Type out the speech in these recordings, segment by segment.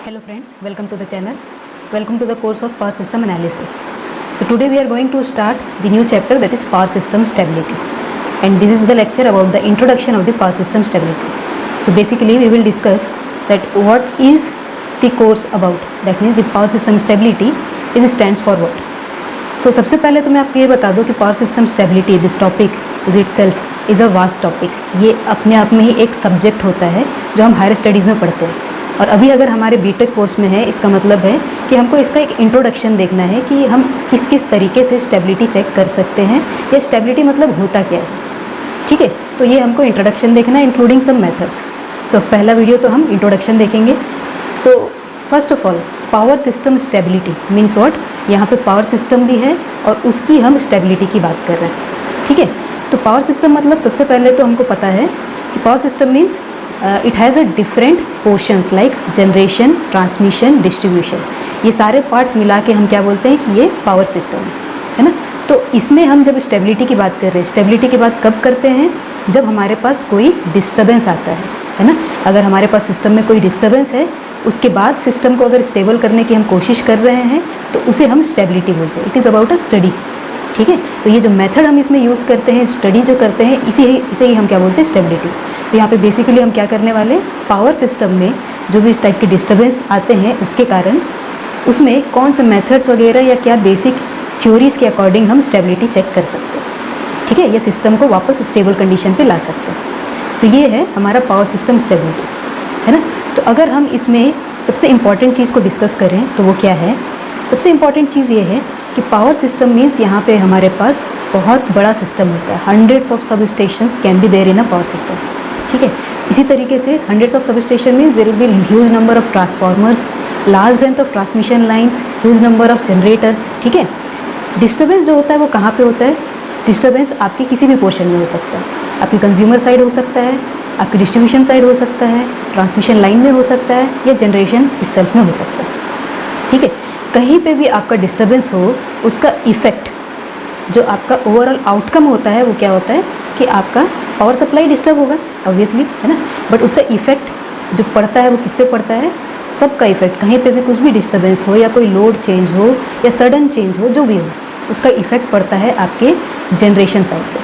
Hello friends, welcome to the channel. Welcome to the course of Power System Analysis. So today we are going to start the new chapter, that is Power System Stability. And this is the lecture about the introduction of the Power System Stability. So basically we will discuss that what is the course about. That means the Power System Stability is stands for what. So सबसे पहले तो मैं आपको ये बता दूं कि Power System Stability, this topic is itself is a vast topic. ये अपने आप में ही एक सब्जेक्ट होता है जो हम हायर स्टडीज़ में पढ़ते हैं. और अभी अगर हमारे बीटेक कोर्स में है, इसका मतलब है कि हमको इसका एक इंट्रोडक्शन देखना है कि हम किस किस तरीके से स्टेबिलिटी चेक कर सकते हैं, या स्टेबिलिटी मतलब होता क्या है. ठीक है, तो ये हमको इंट्रोडक्शन देखना है इंक्लूडिंग सम मेथड्स. सो पहला वीडियो तो हम इंट्रोडक्शन देखेंगे. So first of all power system stability means what. यहाँ पे पावर सिस्टम भी है और उसकी हम स्टेबिलिटी की बात कर रहे हैं. ठीक है, तो पावर सिस्टम मतलब सबसे पहले तो हमको पता है कि power system means it has a different portions like generation, transmission, distribution. ये सारे पार्ट्स मिला के हम क्या बोलते हैं कि ये पावर सिस्टम है ना. तो इसमें हम जब स्टेबिलिटी की बात कर रहे हैं, स्टेबिलिटी की बात कब करते हैं, जब हमारे पास कोई डिस्टर्बेंस आता है ना. अगर हमारे पास सिस्टम में कोई डिस्टर्बेंस है, उसके बाद सिस्टम को अगर स्टेबल करने की हम कोशिश कर रहे हैं, तो उसे हम स्टेबिलिटी बोलते हैं. It is about a study. ठीक है, तो ये जो मेथड हम इसमें यूज़ करते हैं, स्टडी जो करते हैं, इसे ही हम क्या बोलते हैं, स्टेबिलिटी. तो यहाँ पे बेसिकली हम क्या करने वाले, पावर सिस्टम में जो भी इस टाइप के डिस्टर्बेंस आते हैं उसके कारण उसमें कौन से मेथड्स वगैरह या क्या बेसिक थ्योरीज़ के अकॉर्डिंग हम स्टेबिलिटी चेक कर सकते हैं. ठीक है, ये सिस्टम को वापस स्टेबल कंडीशन पे ला सकते हैं. तो ये है हमारा पावर सिस्टम स्टेबिलिटी, है ना. तो अगर हम इसमें सबसे इम्पॉर्टेंट चीज़ को डिस्कस करें तो वो क्या है, सबसे इम्पॉर्टेंट चीज़ ये है कि पावर सिस्टम मीन्स यहाँ पे हमारे पास बहुत बड़ा सिस्टम होता है. Hundreds of substations can be there in a power system. ठीक है, इसी तरीके से hundreds of substation means there will be huge number of transformers, large length of transmission lines, huge number of generators. ठीक है, disturbance जो होता है वो कहाँ पे होता है, डिस्टर्बेंस आपकी किसी भी पोर्शन में हो सकता है. आपकी कंज्यूमर साइड हो सकता है, आपकी डिस्ट्रीब्यूशन साइड हो सकता है, ट्रांसमिशन लाइन में हो सकता है, या जनरेशन इटसेल्फ में हो सकता है. ठीक है, कहीं पे भी आपका डिस्टर्बेंस हो, उसका इफ़ेक्ट जो आपका ओवरऑल आउटकम होता है वो क्या होता है कि आपका पावर सप्लाई डिस्टर्ब होगा ऑब्वियसली, है ना. बट उसका इफ़ेक्ट जो पड़ता है वो किस पे पड़ता है, सबका इफ़ेक्ट. कहीं पे भी कुछ भी डिस्टर्बेंस हो या कोई लोड चेंज हो या सडन चेंज हो, जो भी हो, उसका इफ़ेक्ट पड़ता है आपके जनरेशन साइड पे.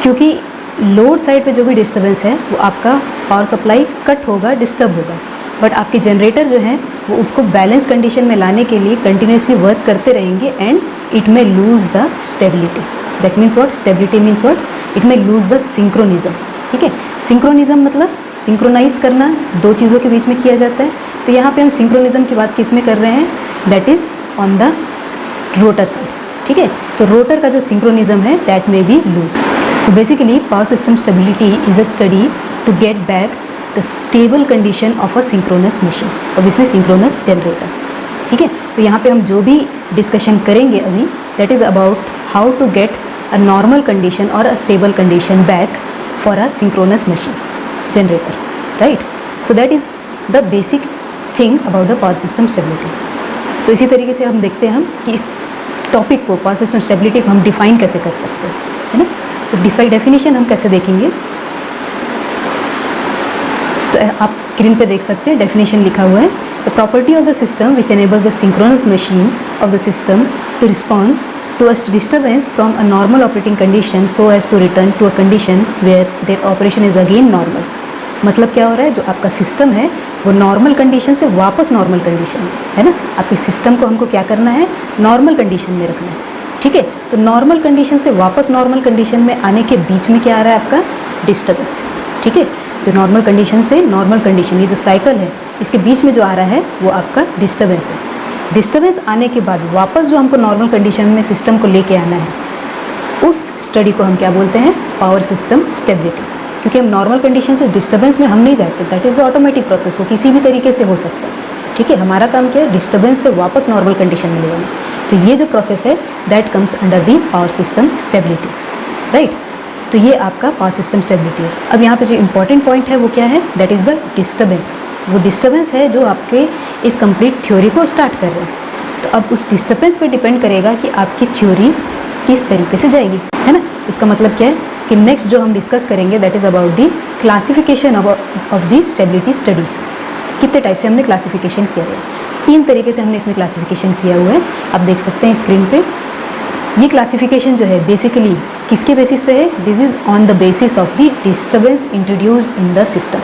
क्योंकि लोड साइड पे जो भी डिस्टर्बेंस है वो आपका पावर सप्लाई कट होगा, डिस्टर्ब होगा. बट आपके जनरेटर जो हैं वो उसको बैलेंस कंडीशन में लाने के लिए कंटिन्यूसली वर्क करते रहेंगे and it may lose the stability. That means what, stability means what, it may lose the synchronism. ठीक है, सिंक्रोनिज्म मतलब सिंक्रोनाइज करना, दो चीज़ों के बीच में किया जाता है. तो यहाँ पे हम सिंक्रोनिज्म की बात किस में कर रहे हैं, that is on the rotor side. ठीक है, तो रोटर का जो सिंक्रोनिज्म है that may be lose. So basically power system stability is a study to get back the stable condition of a synchronous machine, obviously synchronous generator. ठीक है, तो यहाँ पे हम जो भी डिस्कशन करेंगे अभी, that is about how to get a normal condition और a stable condition back for a synchronous machine generator, right. So that is the basic thing about the power system stability. तो इसी तरीके से हम देखते हैं हम कि इस टॉपिक को, पावर सिस्टम स्टेबिलिटी को हम डिफाइन कैसे कर सकते हैं, है ना. तो डेफिनेशन हम कैसे देखेंगे, तो आप स्क्रीन पे देख सकते हैं, डेफिनेशन लिखा हुआ है. The property of the system which enables the synchronous machines of the system to respond to a disturbance from a normal operating condition so as to return to a condition where their operation is again normal. मतलब क्या हो रहा है, जो आपका system है वो normal condition से वापस नॉर्मल कंडीशन है ना. आपके सिस्टम को हमको क्या करना है, नॉर्मल कंडीशन में रखना है. ठीक है, तो नॉर्मल कंडीशन से वापस नॉर्मल कंडीशन में आने के बीच में क्या आ रहा है, आपका डिस्टर्बेंस. ठीक है, जो नॉर्मल कंडीशन से नॉर्मल कंडीशन, ये जो साइकिल है, इसके बीच में जो आ रहा है वो आपका डिस्टर्बेंस है. डिस्टर्बेंस आने के बाद वापस जो हमको नॉर्मल कंडीशन में सिस्टम को लेके आना है, उस स्टडी को हम क्या बोलते हैं, पावर सिस्टम स्टेबिलिटी. क्योंकि हम नॉर्मल कंडीशन से डिस्टर्बेंस में हम नहीं जाते, that is the automatic process, वो किसी भी तरीके से हो सकता है. ठीक है, हमारा काम क्या है, डिस्टर्बेंस से वापस नॉर्मल कंडीशन में ले आना. तो ये जो प्रोसेस है that comes under the power system stability, right. तो ये आपका पावर सिस्टम स्टेबिलिटी है. अब यहाँ पे जो इंपॉर्टेंट पॉइंट है वो क्या है, दैट इज़ द डिस्टर्बेंस. वो डिस्टर्बेंस है जो आपके इस कंप्लीट थ्योरी को स्टार्ट कर रहे हैं. तो अब उस डिस्टर्बेंस पे डिपेंड करेगा कि आपकी थ्योरी किस तरीके से जाएगी, है ना. इसका मतलब क्या है कि नेक्स्ट जो हम डिस्कस करेंगे that is about the classification of the stability studies. कितने टाइप से हमने क्लासिफिकेशन किया है। 3 तरीके से हमने इसमें क्लासिफिकेशन किया हुआ है, आप देख सकते हैं स्क्रीन पे। ये क्लासिफिकेशन जो है बेसिकली किसके बेसिस पे है? This is on the basis of the disturbance introduced in the system,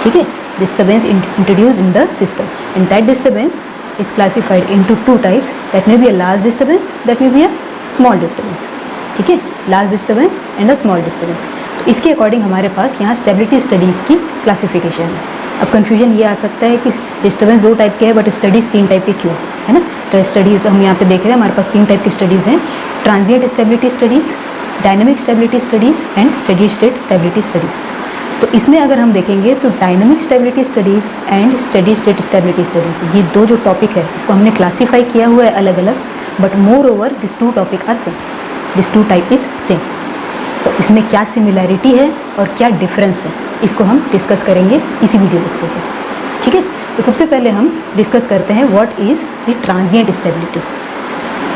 ठीक है, disturbance introduced in the system, and that disturbance is classified into 2 types, that may be a large disturbance, that may be a small disturbance, ठीक है, large disturbance and a small disturbance। तो इसके according हमारे पास यहाँ stability studies की classification है। अब confusion ये आ सकता है कि डिस्टर्बेंस 2 टाइप के है बट स्टडीज़ 3 टाइप के क्यों है ना। तो स्टडीज़ हम यहाँ पे देख रहे हैं, हमारे पास 3 टाइप की स्टडीज़ हैं, transient stability studies, dynamic stability studies and steady state stability studies. तो इसमें अगर हम देखेंगे तो dynamic stability studies and steady state stability studies, ये 2 जो टॉपिक है इसको हमने क्लासीफाई किया हुआ है अलग अलग, but moreover this 2 topic are same, this 2 type is same. तो इसमें क्या सिमिलैरिटी है और क्या डिफरेंस है इसको हम डिस्कस करेंगे इसी वीडियो लेक्चर में, ठीक है। तो सबसे पहले हम डिस्कस करते हैं what is the transient stability,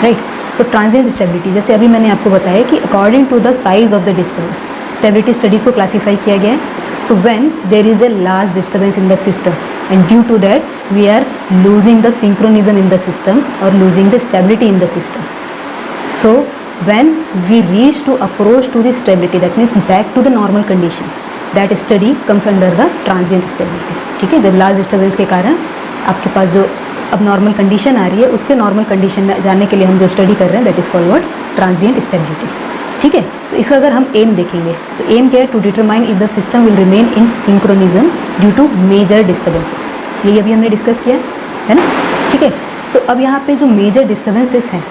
right. So transient stability, जैसे अभी मैंने आपको बताया कि according to the size of the disturbance stability studies को क्लासीफाई किया गया है। So when there is a large disturbance in the system and due to that we are losing the synchronism in the system और losing the stability in the system. So when we reach to approach to the stability, that means back to the normal condition, that study comes under the transient stability, ठीक है। जब large disturbance के कारण आपके पास जो अब normal condition आ रही है उससे नॉर्मल कंडीशन में जाने के लिए हम जो स्टडी कर रहे हैं that is called what? Transient stability, ठीक है। तो इसका अगर हम एम देखेंगे तो एम क्या है? To determine if the system will remain in synchronism due to major disturbances, ये अभी हमने डिस्कस किया है ना, ठीक है। तो अब यहाँ पे जो मेजर डिस्टर्बेंसेस हैं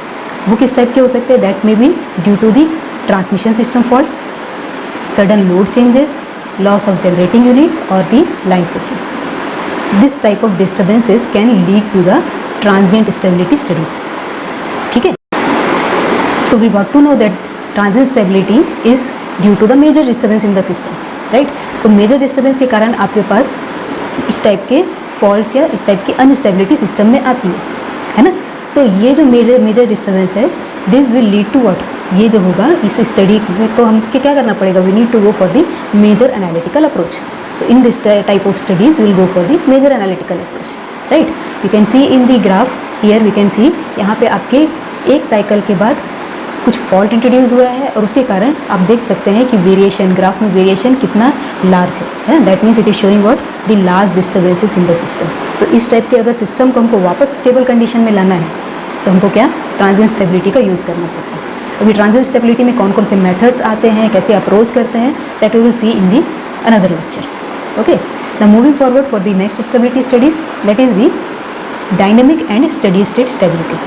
वो किस टाइप के हो सकते हैं? That may be due to the transmission system faults, sudden load changes, loss of generating units और the line switching. This type of disturbances can lead to the transient stability studies, ठीक है। So we got to know that transient stability is due to the major disturbance in the system, right. So major disturbance के कारण आपके पास इस type के faults या इस type की अनस्टेबिलिटी सिस्टम में आती है ना। तो ये जो मेजर डिस्टर्बेंस है this will lead to what? ये जो होगा इस स्टडी को हम क्या करना पड़ेगा? We need to go for the major analytical approach. So in this type of studies will go for the major analytical approach, right. You can see in the graph here, we can see यहाँ पे आपके एक cycle के बाद कुछ fault introduce हुआ है और उसके कारण आप देख सकते हैं कि वेरिएशन, ग्राफ में वेरिएशन कितना लार्ज है। That means it is showing what? The large disturbances in the system. तो इस टाइप के अगर सिस्टम को हमको वापस स्टेबल कंडीशन में लाना है तो हमको क्या? ट्रांजिएंट स्टेबिलिटी का यूज़ करना पड़ता है। अभी ट्रांजिएंट स्टेबिलिटी में कौन कौन से मेथड्स आते हैं, कैसे अप्रोच करते हैं, that we will see in the another lecture, okay. Now moving forward for the next stability studies, that is the dynamic and steady state stability,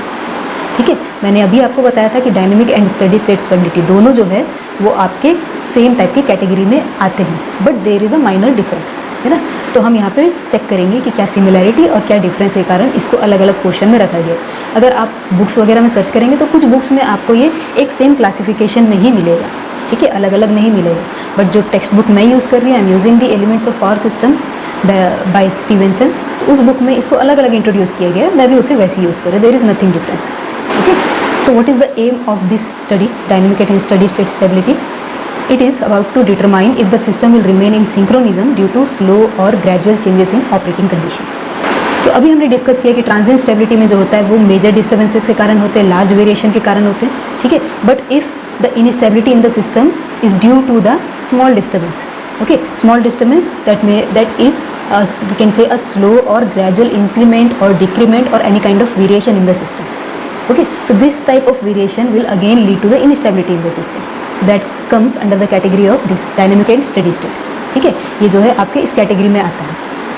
ठीक है। मैंने अभी आपको बताया था कि dynamic and steady state stability दोनों जो है वो आपके सेम टाइप की कैटेगरी में आते हैं, but there is a minor difference, है ना। तो हम यहाँ पे चेक करेंगे कि क्या सिमिलैरिटी और क्या डिफरेंस के कारण इसको अलग अलग पोर्शन में रखा गया। अगर आप बुक्स वगैरह में सर्च करेंगे तो कुछ बुक्स में आपको ये एक सेम क्लासिफिकेशन में ही मिलेगा, ठीक है, अलग अलग नहीं मिलेगा। बट जो टेक्स्ट बुक मैं यूज़ कर रही हूँ, I am using the elements of power system by Stevenson, तो उस बुक में इसको अलग अलग इंट्रोड्यूस किया गया है, मैं भी उसे वैसे यूज़ कर रही हूँ, there is nothing difference, okay. So what is the aim of this study, dynamic and steady state stability? It is about to determine if the system will remain in synchronism due to slow or gradual changes in operating condition. तो अभी हमने discuss किया कि transient stability में जो होता है वो मेजर डिस्टर्बेंसेस के कारण होते हैं, लार्ज वेरिएशन के कारण होते हैं, ठीक है। But if the instability in the system is due to the small disturbance, okay, small disturbance that is we can say a slow or gradual increment or decrement or any kind of variation in the system, okay. So this type of variation will again lead to the instability in the system, so that comes under the category of this dynamic and steady state, ठीक है। ये जो है आपके इस category में आता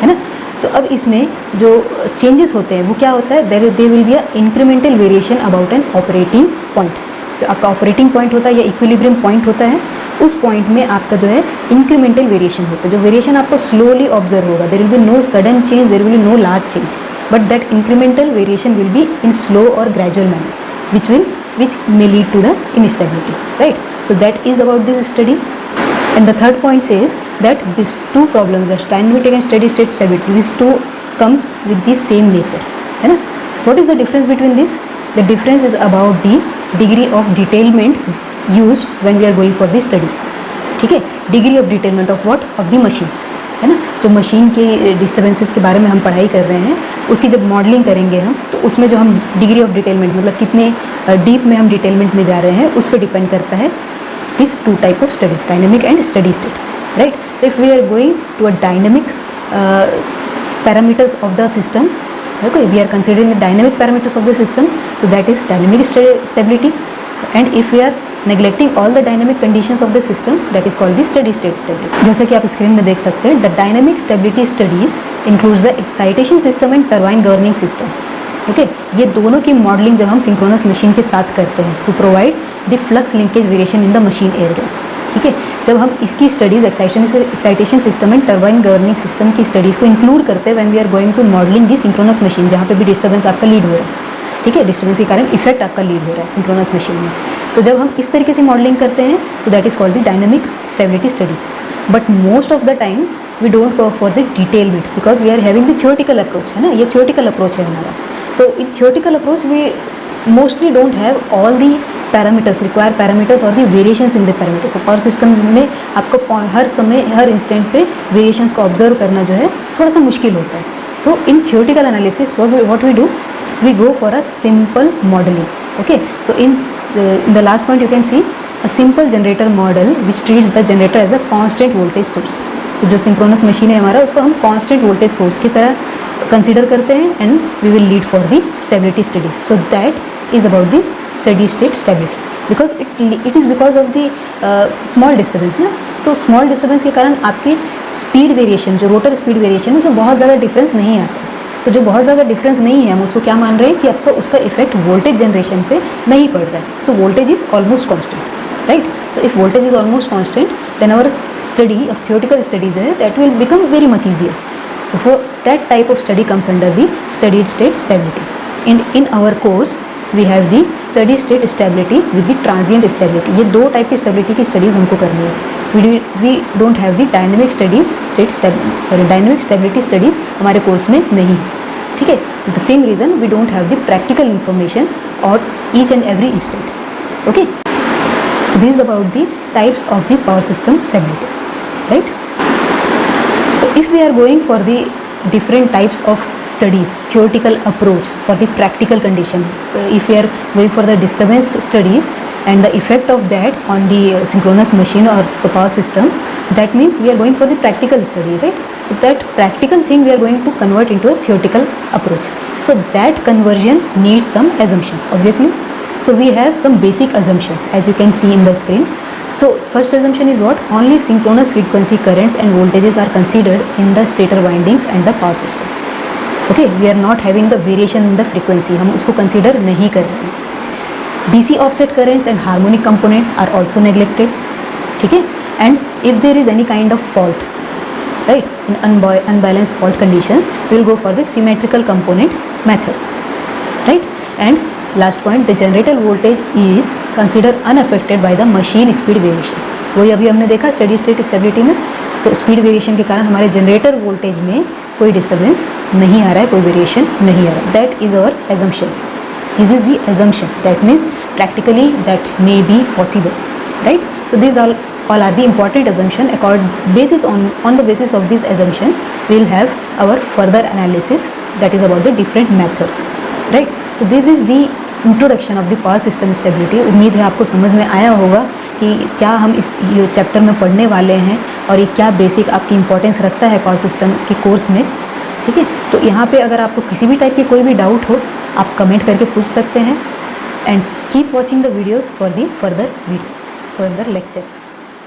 है ना। तो अब इसमें जो चेंजेस होते हैं वो क्या होता है? There will be a incremental variation about an operating point. जो आपका ऑपरेटिंग पॉइंट होता है या इक्विलिब्रियम पॉइंट होता है, उस पॉइंट में आपका जो है इंक्रीमेंटल वेरिएशन होता है। जो वेरिएशन आपको स्लोली ऑब्जर्व होगा, there will be no sudden change, there will be no large change, but that incremental variation will be in slow और gradual manner which may lead to the instability, right? So that is about this study. And the third point says that these two problems, the dynamic and steady state stability, these two comes with the same nature, है ना? What is the difference between this? The difference is about the degree of detailment used when we are going for this study, ठीक है। degree of detailment of what? Of the machines, है ना। जो machine के disturbances के बारे में हम पढ़ाई कर रहे हैं उसकी जब मॉडलिंग करेंगे हम, तो उसमें जो हम डिग्री ऑफ डिटेलमेंट मतलब कितने डीप में हम डिटेलमेंट में जा रहे हैं उस पर डिपेंड करता है this two type of studies, dynamic and study state, right. So if we are going to a dynamic parameters of the system, okay, we are considering the dynamic parameters of the system, so that is dynamic stability, and if we are neglecting all the dynamic conditions of the system, that is called the steady state stability. जैसा कि आप screen में देख सकते हैं, the dynamic stability studies includes the excitation system and turbine governing system. Okay ये दोनों की मॉडलिंग जब हम सिंक्रोनस मशीन के साथ करते हैं to provide the flux linkage variation in the machine area. ठीक है, जब हम इसकी studies excitation system and turbine governing system की स्टडीज़ को इंक्लूड करते हैं when we are going to modelling the synchronous machine, जहाँ पे भी डिस्टर्बेंस आपका लीड हो रहा है. ठीक है, डिस्टर्बेंस के कारण इफेक्ट आपका लीड हो रहा है सिंक्रोनस मशीन में. तो जब हम इस तरीके से मॉडलिंग करते हैं, so that is called the dynamic stability studies. But most of the time we don't go for the detail bit because we are having the theoretical approach, है ना, ये थियोरेटिकल अप्रोच है हमारा. So in theoretical approach we mostly don't have all the parameters, required parameters or the variations in the parameters. So power system में आपको हर समय हर instant पे variations को ऑब्जर्व करना जो है थोड़ा सा मुश्किल होता है. So in theoretical analysis what we do, we go for a simple modeling. Okay, so in the last point you can see a simple generator model which treats the generator as a constant voltage source. तो जो synchronous machine है हमारा उसको हम constant voltage source की तरह consider करते हैं and we will lead for the stability study. So that is about the study state stability because it is because of the small disturbance. तो स्मॉल डिस्टर्बेंस के कारण आपकी स्पीड वेरिएशन, जो rotor speed variation है उसमें बहुत ज़्यादा difference नहीं आता. तो जो बहुत ज़्यादा डिफरेंस नहीं है हम उसको क्या मान रहे हैं कि आपको उसका इफेक्ट वोल्टेज जनरेशन पे नहीं पड़ रहा है. So voltage is almost constant, right? So if voltage is almost constant, then our study of theoretical study जो है that will become very much easier. So for that type of study comes under the steady state stability. In our course we have the steady state stability with the transient stability. ये दो type की stability की studies हमको करनी है. We don't have the dynamic dynamic stability studies हमारे course में नहीं है. ठीक है, the same reason we don't have the practical information or each and every instant. Okay. So this is about the types of the power system stability, right? So if we are going for the different types of studies, theoretical approach for the practical condition, if we are going for the disturbance studies and the effect of that on the synchronous machine or the power system, that means we are going for the practical study, right? So that practical thing we are going to convert into a theoretical approach. So that conversion needs some assumptions, obviously. So we have some basic assumptions as you can see in the screen. So first assumption is what? Only synchronous frequency currents and voltages are considered in the stator windings and the power system. Okay, we are not having the variation in the frequency, हम उसको consider नहीं कर रहे हैं. DC offset currents and harmonic components are also neglected. ठीक है, and if there is any kind of fault, right, in unbalanced fault conditions, we will go for the symmetrical component method, right? And last point, the generator voltage is considered unaffected by the machine speed variation. वही अभी हमने देखा steady state stability में. So speed variation के कारण हमारे generator voltage में कोई डिस्टर्बेंस नहीं आ रहा है, कोई वेरिएशन नहीं आ रहा है. That is our assumption. This is the assumption. That means practically that may be possible, right? So these all are the important assumption. On the basis of this assumption, we will have our further analysis, that is about the different methods, right? So this is the introduction of the power system stability. उम्मीद है आपको समझ में आया होगा कि क्या हम इस चैप्टर में पढ़ने वाले हैं और ये क्या बेसिक आपकी इंपॉर्टेंस रखता है पावर सिस्टम के कोर्स में. ठीक है, तो यहाँ पे अगर आपको किसी भी टाइप की कोई भी डाउट हो आप कमेंट करके पूछ सकते हैं. And keep watching the videos for the further lectures.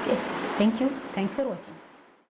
Okay, thank you, thanks for watching.